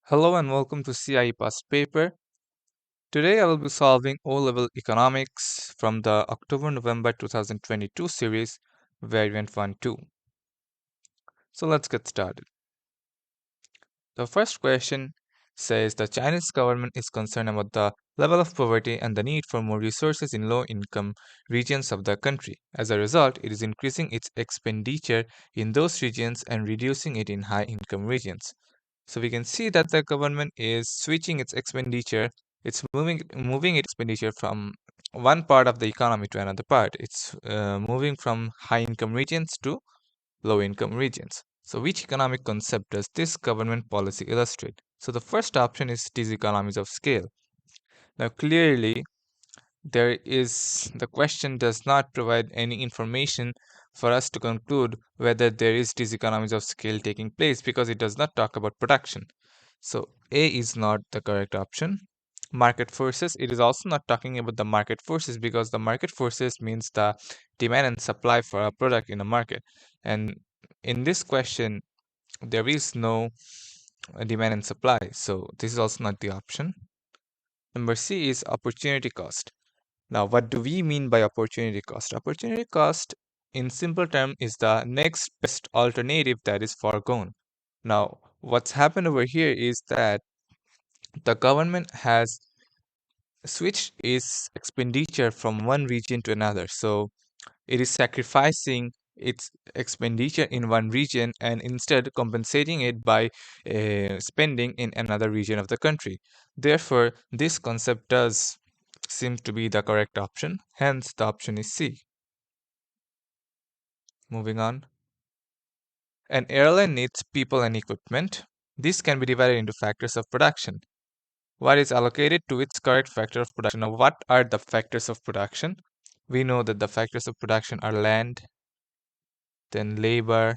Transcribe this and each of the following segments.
Hello and welcome to CIE Past Paper. Today I will be solving O-Level Economics from the October-November 2022 series, Variant 1-2. So let's get started. The first question says the Chinese government is concerned about the level of poverty and the need for more resources in low-income regions of the country. As a result, it is increasing its expenditure in those regions and reducing it in high-income regions. So we can see that the government is switching its expenditure. It's moving its expenditure from one part of the economy to another part. It's moving from high income regions to low income regions. So which economic concept does this government policy illustrate? So the first option is these economies of scale. Now clearly the question does not provide any information for us to conclude whether there is these economies of scale taking place because it does not talk about production. So A is not the correct option. Market forces, it is also not talking about the market forces because the market forces means the demand and supply for a product in a market. And in this question, there is no demand and supply. So this is also not the option. Number C is opportunity cost. Now, what do we mean by opportunity cost? Opportunity cost, in simple term, is the next best alternative that is foregone. Now, what's happened over here is that the government has switched its expenditure from one region to another. So it is sacrificing its expenditure in one region and instead compensating it by spending in another region of the country. Therefore, this concept does seem to be the correct option. Hence, the option is C. Moving on. An airline needs people and equipment. This can be divided into factors of production. What is allocated to its correct factor of production? Now, what are the factors of production? We know that the factors of production are land, then labor,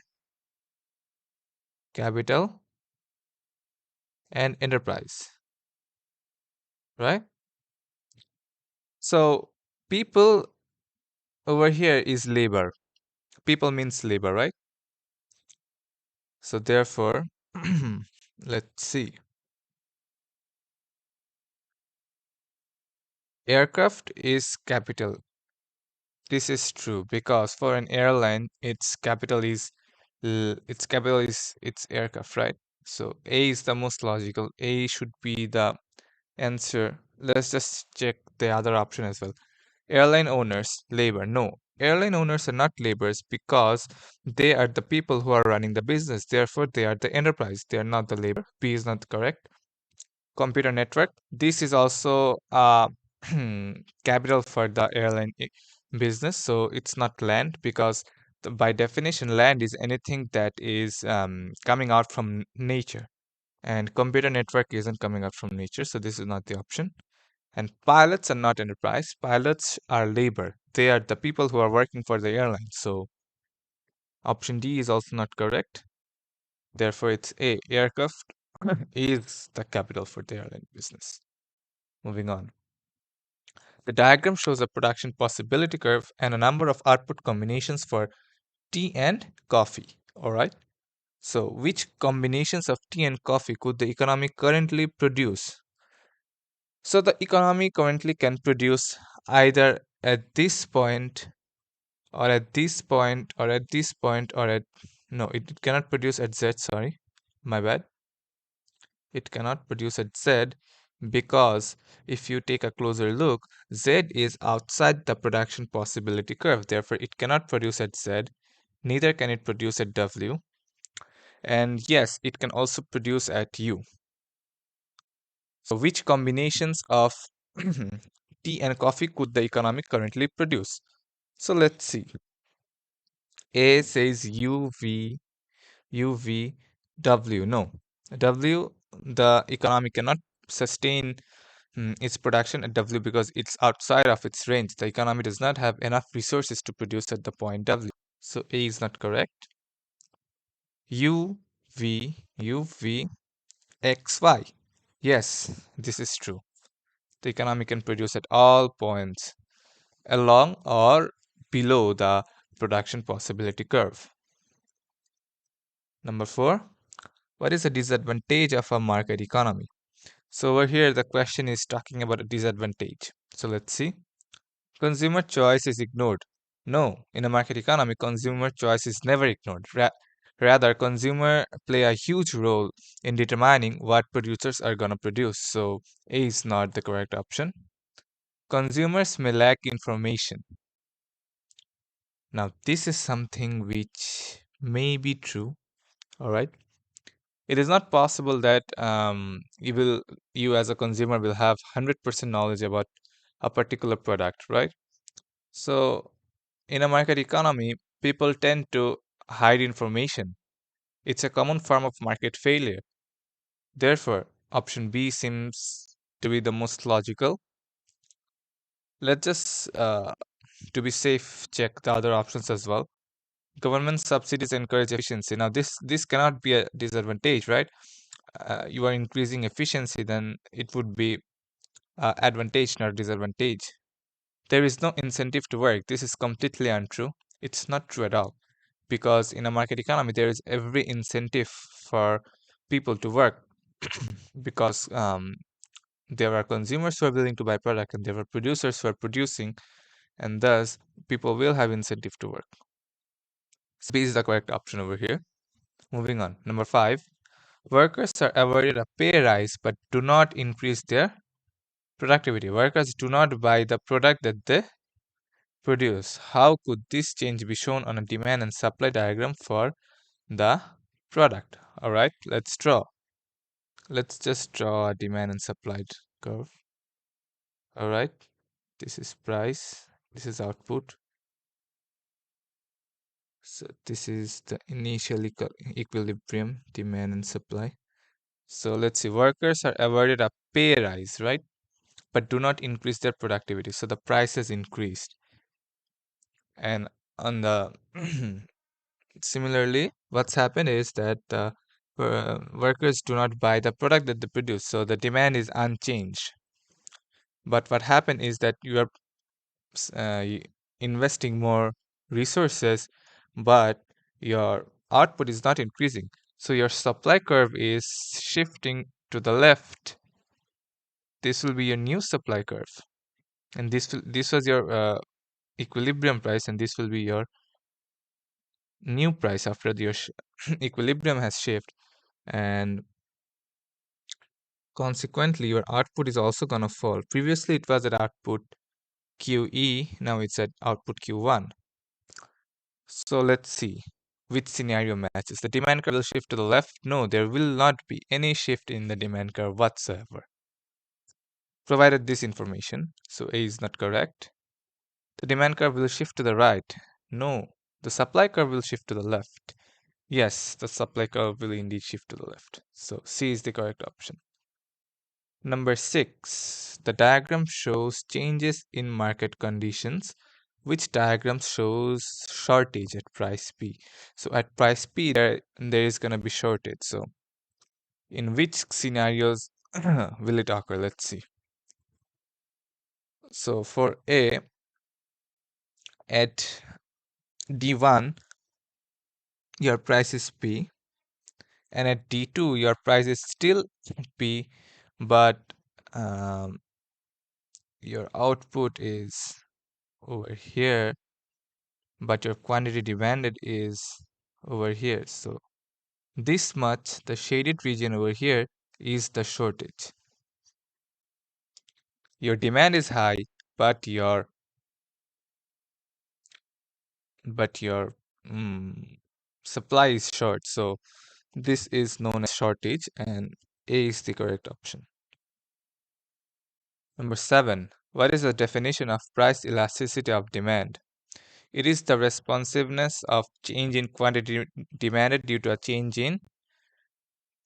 capital, and enterprise, right? So, people over here is labor. People means labor, right? So, therefore, let's see. Aircraft is capital. This is true because for an airline, its capital is its aircraft, right? So A is the most logical. A should be the answer. Let's just check the other option as well. Airline owners, labor. No, airline owners are not laborers because they are the people who are running the business. Therefore, they are the enterprise. They are not the labor. B is not correct. Computer network. This is also capital for the airline business. So it's not land because by definition, land is anything that is coming out from nature. And computer network isn't coming out from nature. So this is not the option. And pilots are not enterprise. Pilots are labor. They are the people who are working for the airline. So option D is also not correct. Therefore, it's A. Aircraft is the capital for the airline business. Moving on. The diagram shows a production possibility curve and a number of output combinations for tea and coffee. Alright. So, which combinations of tea and coffee could the economy currently produce? So, the economy currently can produce either at this point, or at this point, or at this point, or at. No, it cannot produce at Z, sorry. My bad. It cannot produce at Z because if you take a closer look, Z is outside the production possibility curve. Therefore, it cannot produce at Z, neither can it produce at W. And yes, it can also produce at U. So, which combinations of tea and coffee could the economy currently produce? So, let's see. A says UV, W. No. W, the economy cannot sustain its production at W because it's outside of its range. The economy does not have enough resources to produce at the point W. So A is not correct. U, V, U, V, X, Y. Yes, this is true. The economy can produce at all points along or below the production possibility curve. Number 4. What is the disadvantage of a market economy? So over here, the question is talking about a disadvantage. So let's see. Consumer choice is ignored. No, in a market economy, consumer choice is never ignored. Rather, consumer play a huge role in determining what producers are going to produce. So A is not the correct option. Consumers may lack information. Now, this is something which may be true. All right. It is not possible that you as a consumer will have 100% knowledge about a particular product, right? So in a market economy, people tend to hide information. It's a common form of market failure. Therefore, option B seems to be the most logical. Let's just, to be safe, check the other options as well. Government subsidies encourage efficiency. Now, this cannot be a disadvantage, right? You are increasing efficiency, then it would be advantage, not disadvantage. There is no incentive to work. This is completely untrue. It's not true at all. Because in a market economy, there is every incentive for people to work because there are consumers who are willing to buy product and there are producers who are producing, and thus people will have incentive to work. So B is the correct option over here. Moving on. Number 5. Workers are awarded a pay rise but do not increase their productivity. Workers do not buy the product that they produce. How could this change be shown on a demand and supply diagram for the product? All right, let's draw. Let's just draw a demand and supply curve. All right, this is price, this is output. So this is the initial equilibrium, demand and supply. So let's see, workers are awarded a pay rise, right? But do not increase their productivity. So the price has increased. And on the similarly, what's happened is that workers do not buy the product that they produce. So the demand is unchanged. But what happened is that you are investing more resources, but your output is not increasing. So your supply curve is shifting to the left. This will be your new supply curve, and this was your equilibrium price, and this will be your new price after your equilibrium has shifted, and consequently your output is also going to fall. Previously it was at output QE, now it's at output Q1. So let's see which scenario matches. The demand curve will shift to the left. No, there will not be any shift in the demand curve whatsoever, provided this information. So A is not correct. The demand curve will shift to the right. No, the supply curve will shift to the left. Yes, the supply curve will indeed shift to the left. So C is the correct option. Number 6, the diagram shows changes in market conditions. Which diagram shows shortage at price P? So at price P, there is going to be shortage. So in which scenarios will it occur? Let's see. So for A, at D1, your price is P, and at D2, your price is still P, but um, your output is over here, but your quantity demanded is over here. So this much, the shaded region over here is the shortage. Your demand is high, but your supply is short. So this is known as shortage, and A is the correct option. Number 7. What is the definition of price elasticity of demand? It is the responsiveness of change in quantity demanded due to a change in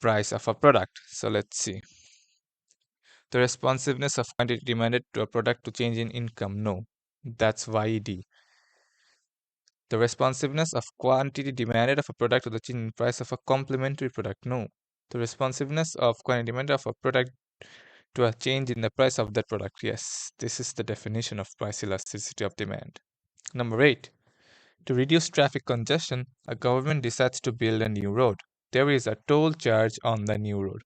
price of a product. So let's see. The responsiveness of quantity demanded to a product to change in income. No, that's YED. The responsiveness of quantity demanded of a product to the change in price of a complementary product. No. The responsiveness of quantity demanded of a product to a change in the price of that product. Yes, this is the definition of price elasticity of demand. Number 8. To reduce traffic congestion, a government decides to build a new road. there is a toll charge on the new road.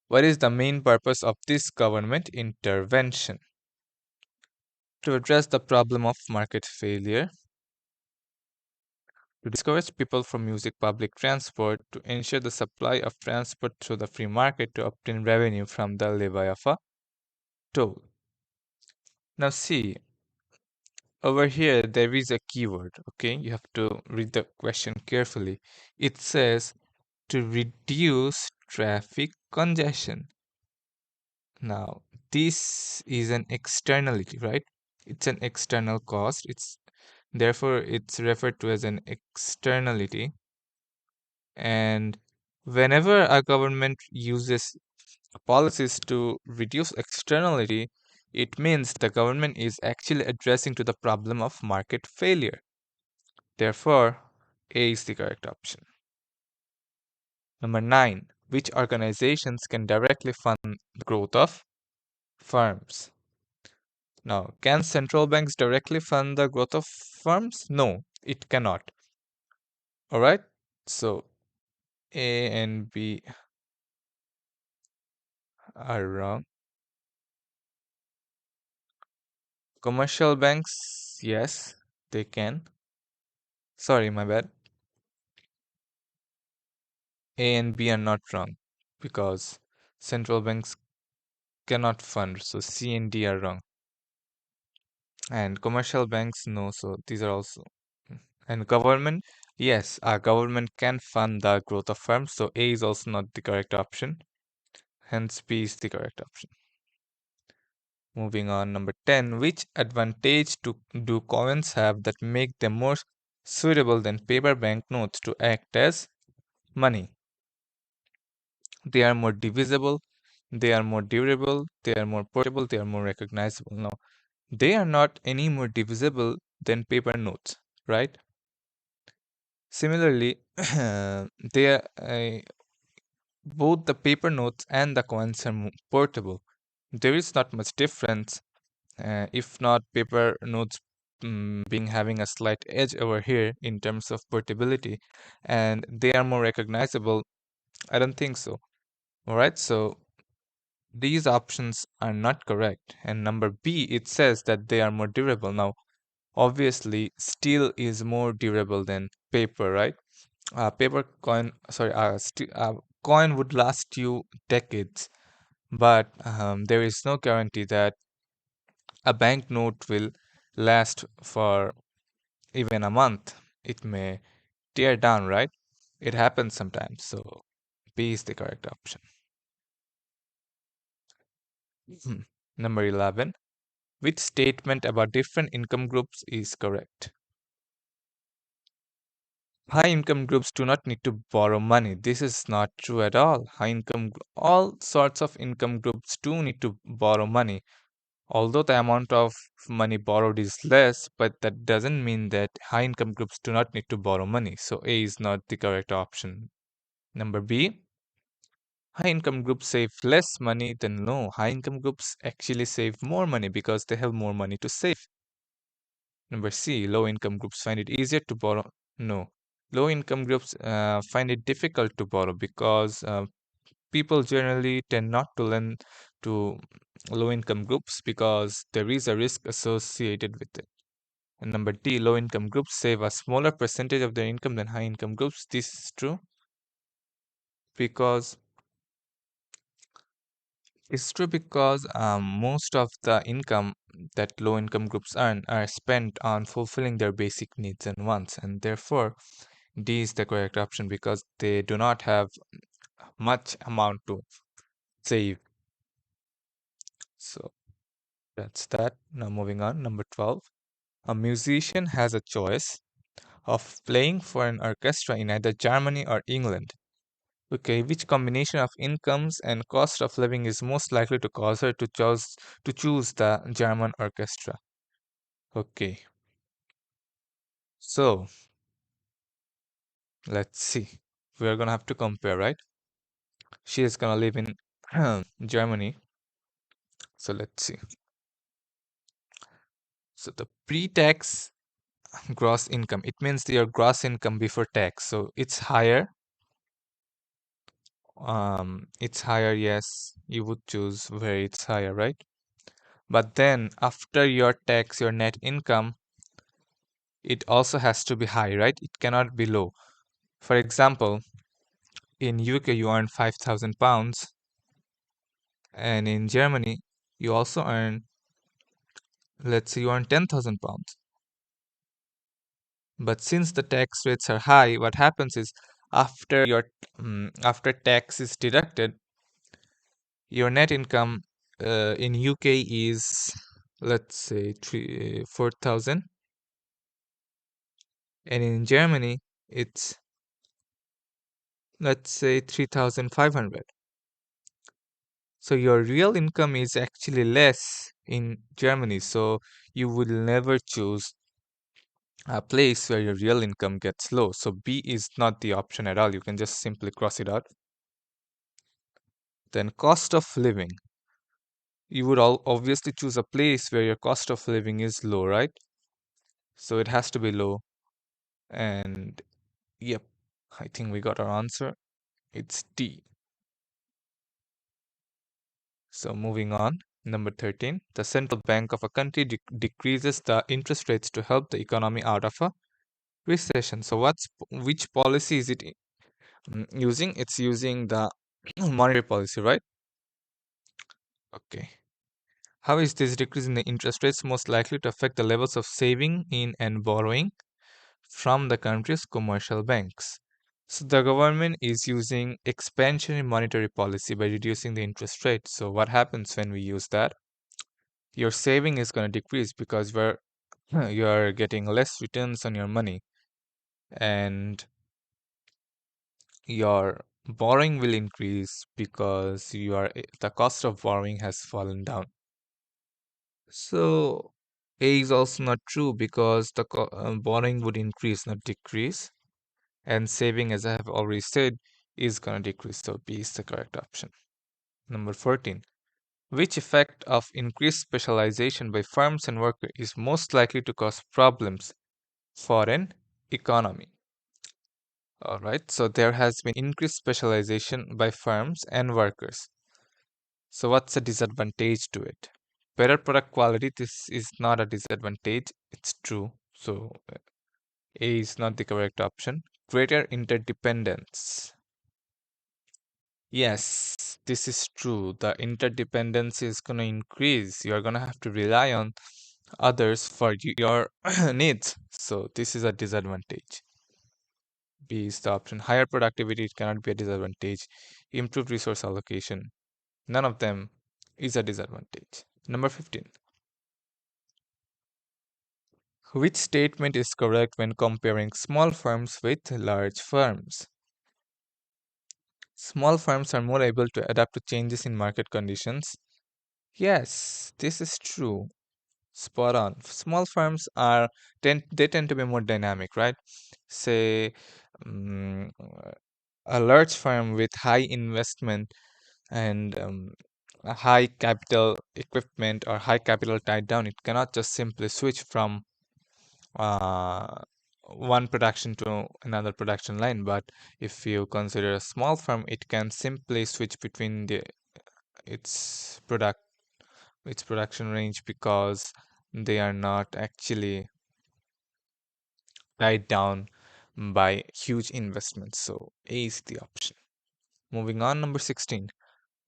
What is the main purpose of this government intervention? To address the problem of market failure, to discourage people from using public transport, to ensure the supply of transport through the free market, to obtain revenue from the levy of a toll. Now see, over here there is a keyword, okay? You have to read the question carefully. It says to reduce traffic congestion. Now, this is an externality, right? It's an external cost. Therefore it's referred to as an externality. And whenever a government uses policies to reduce externality, it means the government is actually addressing to the problem of market failure. Therefore, A is the correct option. Number 9. Which organizations can directly fund the growth of firms? Now, can central banks directly fund the growth of firms? No, it cannot. Alright, so A and B are wrong. Commercial banks, yes, they can. Sorry, my bad. A and B are not wrong because central banks cannot fund, so C and D are wrong. And commercial banks, no, so these are also. And government, yes, our government can fund the growth of firms, so A is also not the correct option. Hence, B is the correct option. Moving on, number 10. Which advantage do coins have that make them more suitable than paper banknotes to act as money? They are more divisible, they are more durable, they are more portable, they are more recognizable. Now, they are not any more divisible than paper notes, right? Similarly, they are, both the paper notes and the coins are portable. There is not much difference, if not paper notes being having a slight edge over here in terms of portability, and they are more recognizable. I don't think so. All right, so these options are not correct. And number B, it says that they are more durable. Now, obviously, steel is more durable than paper, right? Paper coin, sorry, coin would last you decades, but there is no guarantee that a banknote will last for even a month. It may tear down, right? It happens sometimes. So B is the correct option. Number 11. Which statement about different income groups is correct? High income groups do not need to borrow money. This is not true at all. All sorts of income groups do need to borrow money. Although the amount of money borrowed is less, but that doesn't mean that high income groups do not need to borrow money. So A is not the correct option. Number B, high income groups save less money than no. High income groups actually save more money because they have more money to save. Number C, low income groups find it easier to borrow. No. Low income groups find it difficult to borrow because people generally tend not to lend to low income groups because there is a risk associated with it. And number D, low income groups save a smaller percentage of their income than high income groups. This is true because most of the income that low income groups earn are spent on fulfilling their basic needs and wants, and therefore D is the correct option because they do not have much amount to save. So that's that. Now moving on, number 12. A musician has a choice of playing for an orchestra in either Germany or England. Okay, which combination of incomes and cost of living is most likely to cause her to choose the German orchestra? Okay, so let's see. We're gonna have to compare, right? She is gonna live in Germany. So let's see. So the pre-tax gross income. It means your gross income before tax. So it's higher. It's higher, yes. You would choose where it's higher, right? But then after your tax, your net income, it also has to be high, right? It cannot be low. For example, in UK you earn £5,000, and in Germany you also earn, let's say you earn £10,000. But since the tax rates are high, what happens is after tax is deducted, your net income in UK is, let's say, 4,000, and in Germany it's, let's say, 3,500. So your real income is actually less in Germany. So you will never choose a place where your real income gets low. So B is not the option at all. You can just simply cross it out. Then cost of living. You would all obviously choose a place where your cost of living is low, right? So it has to be low. And yep, I think we got our answer. It's D. So moving on, number 13, the central bank of a country decreases the interest rates to help the economy out of a recession. So which policy is it using? It's using the monetary policy, right? Okay. How is this decrease in the interest rates most likely to affect the levels of saving in and borrowing from the country's commercial banks? So the government is using expansionary monetary policy by reducing the interest rate. So what happens when we use that? Your saving is going to decrease because you are getting less returns on your money, and your borrowing will increase because the cost of borrowing has fallen down. So A is also not true because the borrowing would increase, not decrease, and saving, as I have already said, is going to decrease. So B is the correct option. Number 14. Which effect of increased specialization by firms and workers is most likely to cause problems for an economy? All right, so there has been increased specialization by firms and workers. So what's the disadvantage to it? Better product quality, this is not a disadvantage, it's true. So A is not the correct option. Greater interdependence. Yes, this is true. The interdependence is going to increase. You're going to have to rely on others for your needs. So this is a disadvantage. B is the option. Higher productivity, it cannot be a disadvantage. Improved resource allocation, none of them is a disadvantage. Number 15. Which statement is correct when comparing small firms with large firms? Small firms are more able to adapt to changes in market conditions. Yes, this is true. Spot on. Small firms tend to be more dynamic, right? Say um, a large firm with high investment and a high capital equipment or high capital tied down, it cannot just simply switch from uh, one production to another production line. But if you consider a small firm, it can simply switch between its product its production range because they are not actually tied down by huge investments. So A is the option. Moving on, number 16.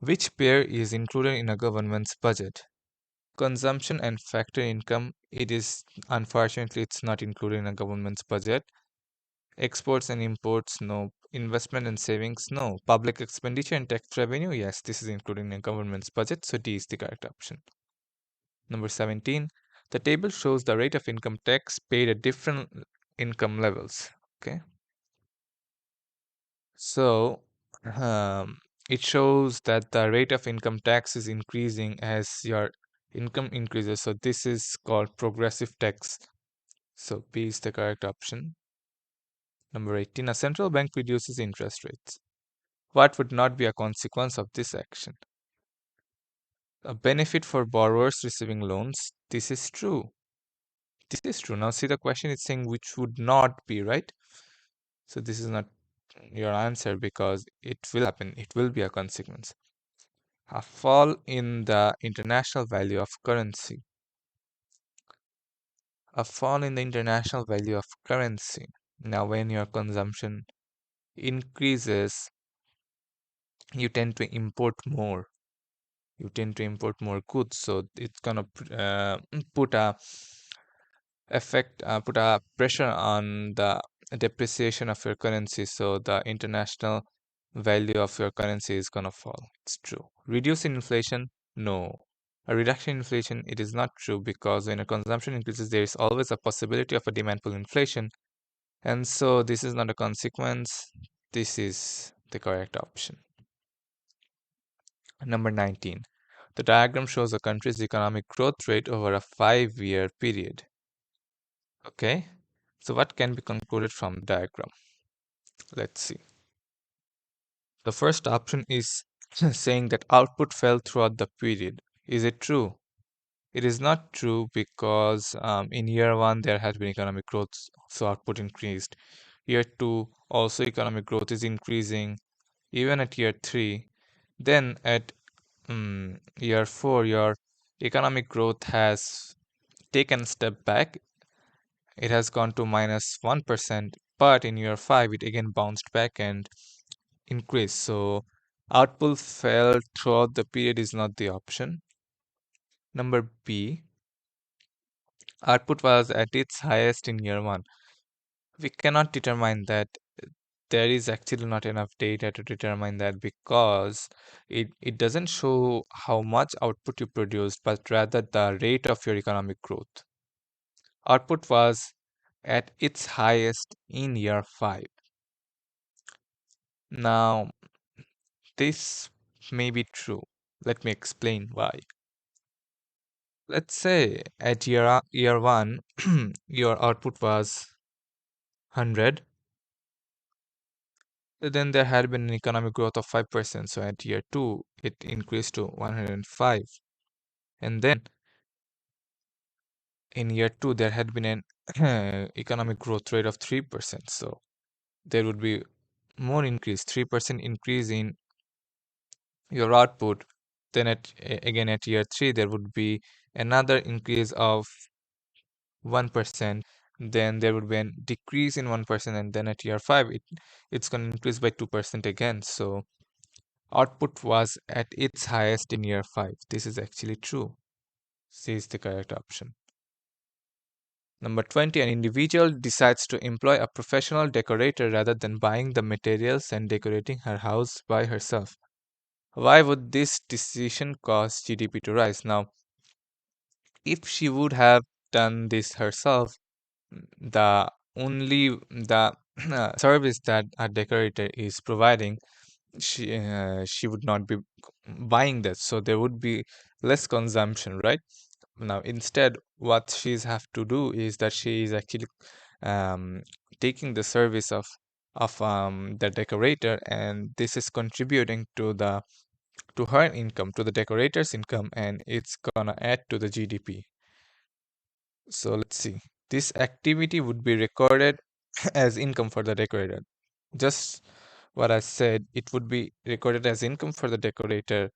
Which pair is included in a government's budget? Consumption and factor income, it is unfortunately it's not included in a government's budget. Exports and imports, no. Investment and savings, no. Public expenditure and tax revenue, yes, this is included in a government's budget, so D is the correct option. Number 17, the table shows the rate of income tax paid at different income levels. Okay, so it shows that the rate of income tax is increasing as your income increases. So this is called progressive tax. So B is the correct option. Number 18, a central bank reduces interest rates. What would not be a consequence of this action? A benefit for borrowers receiving loans. This is true. This is true. Now see, the question is saying which would not be, right? So this is not your answer because it will happen. It will be a consequence. A fall in the international value of currency. A fall in the international value of currency. Now, when your consumption increases, you tend to import more. You tend to import more goods, so it's gonna put a put a pressure on the depreciation of your currency. So the international value of your currency is gonna fall. It's true. Reduce in inflation? No. A reduction in inflation, it is not true because when a consumption increases, there is always a possibility of a demand pull inflation. And so this is not a consequence. This is the correct option. Number 19. The diagram shows a country's economic growth rate over a 5-year period. Okay, so what can be concluded from the diagram? Let's see. The first option is saying that output fell throughout the period. Is it true? It is not true because in year 1 there has been economic growth, so output increased. Year 2 also economic growth is increasing, even at year 3. Then at year 4 your economic growth has taken a step back. It has gone to -1%, but in year 5 it again bounced back and increased. So output fell throughout the period is not the option. Number B, output was at its highest in year 1. We cannot determine that. There is actually not enough data to determine that because it doesn't show how much output you produced, but rather the rate of your economic growth. Output was at its highest in year 5. Now, this may be true. Let me explain why. Let's say at year 1, your output was 100. Then there had been an economic growth of 5%. So at year 2, it increased to 105. And then in year 2, there had been an economic growth rate of 3%. So there would be more increase, 3% increase in your output. Then again at year 3, there would be another increase of 1%. Then there would be a decrease in 1%, and then at year 5 it's going to increase by 2% again. So output was at its highest in year 5. This is actually true. C is the correct option. Number 20, an individual decides to employ a professional decorator rather than buying the materials and decorating her house by herself. Why would this decision cause GDP to rise? Now, if she would have done this herself, the only the service that a decorator is providing, she would not be buying that, so there would be less consumption, right? Now instead what she's have to do is that she is actually um, taking the service of the decorator, and this is contributing to her income, to the decorator's income, and it's gonna add to the GDP. So let's see. This activity would be recorded as income for the decorator. Just what I said, it would be recorded as income for the decorator.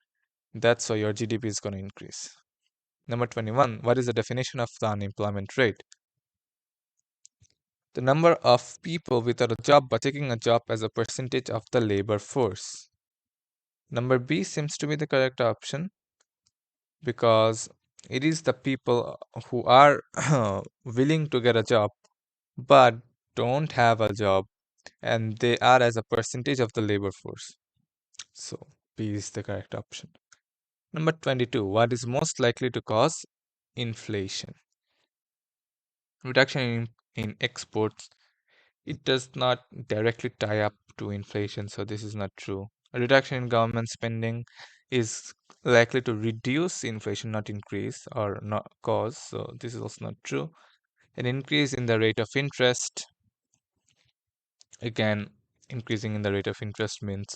That's why your GDP is going to increase. Number 21, what is the definition of the unemployment rate? The number of people without a job but taking a job as a percentage of the labor force. Number B seems to be the correct option because it is the people who are willing to get a job but don't have a job, and they are as a percentage of the labor force. So B is the correct option. Number 22, what is most likely to cause inflation? Reduction in exports. It does not directly tie up to inflation, so this is not true. A reduction in government spending is likely to reduce inflation, not increase or not cause, so this is also not true. An increase in the rate of interest, again, increasing in the rate of interest means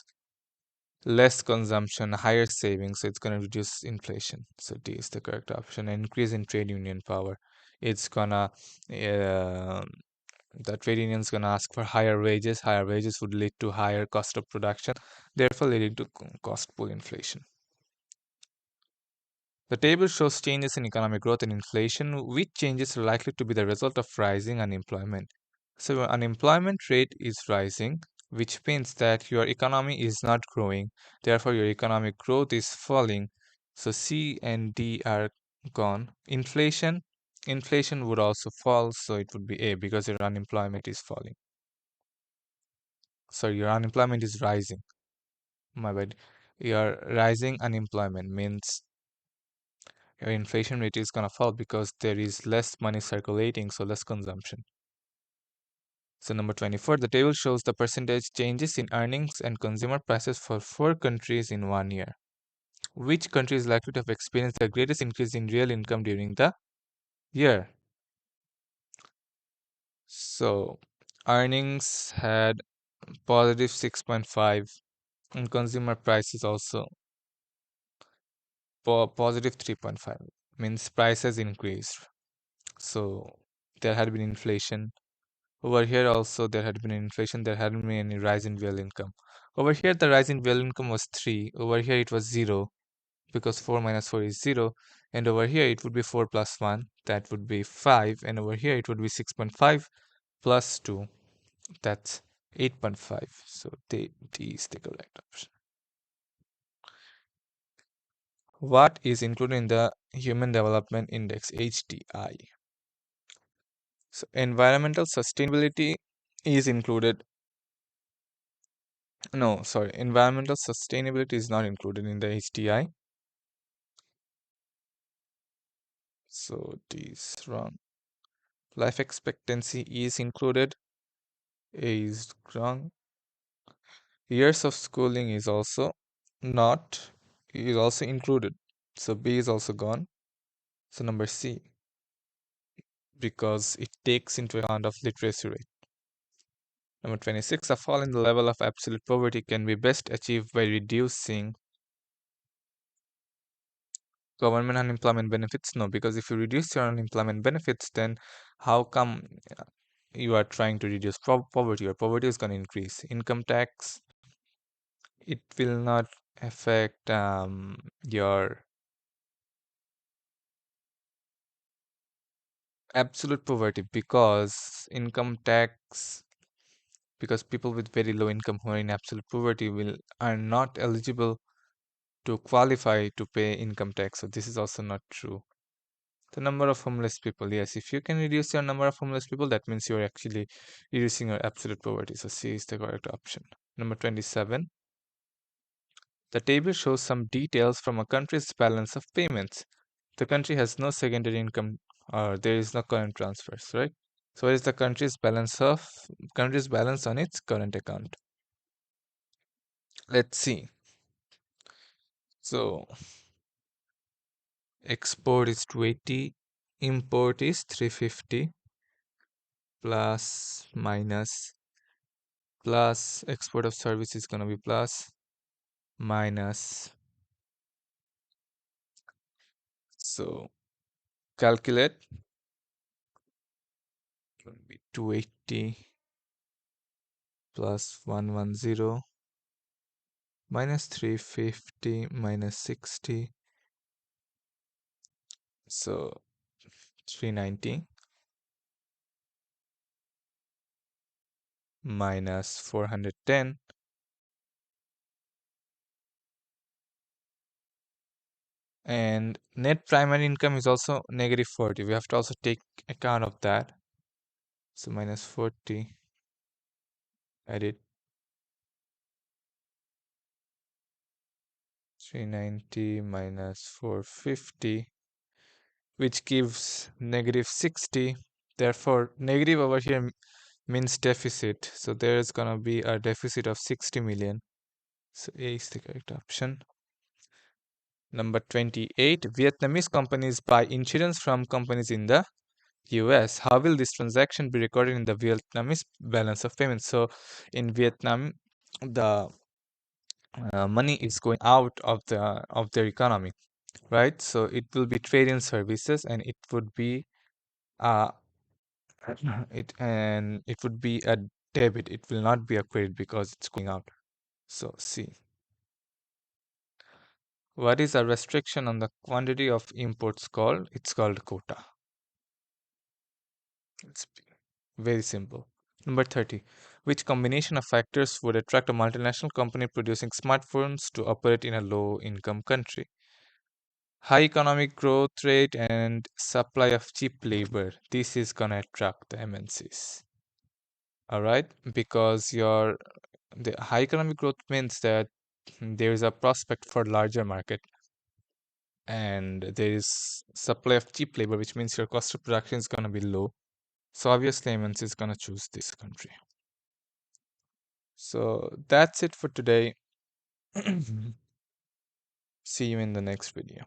less consumption, higher savings, so it's going to reduce inflation. So D is the correct option. An increase in trade union power. It's gonna the trade union's gonna ask for higher wages. Higher wages would lead to higher cost of production, therefore leading to cost pull inflation. The table shows changes in economic growth and inflation. Which changes are likely to be the result of rising unemployment? So, your unemployment rate is rising, which means that your economy is not growing. Therefore, your economic growth is falling. So, C and D are gone. Inflation would also fall, so it would be A because your unemployment is falling. Sorry, your unemployment is rising. My bad. Your rising unemployment means your inflation rate is going to fall because there is less money circulating, so less consumption. So number 24, the table shows the percentage changes in earnings and consumer prices for 4 countries in 1 year. Which country is likely to have experienced the greatest increase in real income during the year? So earnings had positive 6.5 and consumer prices also positive 3.5, means prices increased. So there had been inflation. Over here also there had been inflation, there hadn't been any rise in real income. Over here the rise in real income was 3, over here it was 0 because 4 minus 4 is 0, and over here it would be 4 plus 1, that would be 5, and over here it would be 6.5 plus 2, that's 8.5. So D is the correct option. What is included in the Human Development Index HDI? So environmental sustainability is included. No, sorry, environmental sustainability is not included in the HDI. So D is wrong. Life expectancy is included. A is wrong. Years of schooling is also not, is also included. So B is also gone. So number C, because it takes into account of literacy rate. Number 26, a fall in the level of absolute poverty can be best achieved by reducing government unemployment benefits. No, because if you reduce your unemployment benefits, then how come you are trying to reduce poverty? Or poverty is going to increase. Income tax, it will not affect your absolute poverty, because income tax, because people with very low income who are in absolute poverty will are not eligible to qualify to pay income tax. So this is also not true. The number of homeless people, yes, if you can reduce your number of homeless people, that means you're actually reducing your absolute poverty. So C is the correct option. Number 27, the table shows some details from a country's balance of payments. The country has no secondary income, or there is no current transfers, right? So what is the country's balance on its current account? Let's see. So export is 280, import is 350, plus minus, plus export of service is gonna be plus, minus. So calculate, it will be 280 plus 110 minus 350 minus 60. So 390 minus 410, and net primary income is also negative 40. We have to also take account of that. So minus 40, edit 390 minus 450, which gives negative 60. Therefore, negative over here means deficit. So there is gonna be a deficit of 60 million. So A is the correct option. Number 28, Vietnamese companies buy insurance from companies in the US. How will this transaction be recorded in the Vietnamese balance of payments? So in Vietnam, the money is going out of their economy, right? So it will be trade in services, and it would be Uh, it would be a debit. It will not be a credit because it's going out. So C. What is a restriction on the quantity of imports called? It's called quota. It's very simple. Number 30. Which combination of factors would attract a multinational company producing smartphones to operate in a low income country? High economic growth rate and supply of cheap labor. This is gonna attract the MNCs. All right, because the high economic growth means that there is a prospect for larger market, and there is supply of cheap labor, which means your cost of production is gonna be low. So obviously MNC is gonna choose this country. So that's it for today. See you in the next video.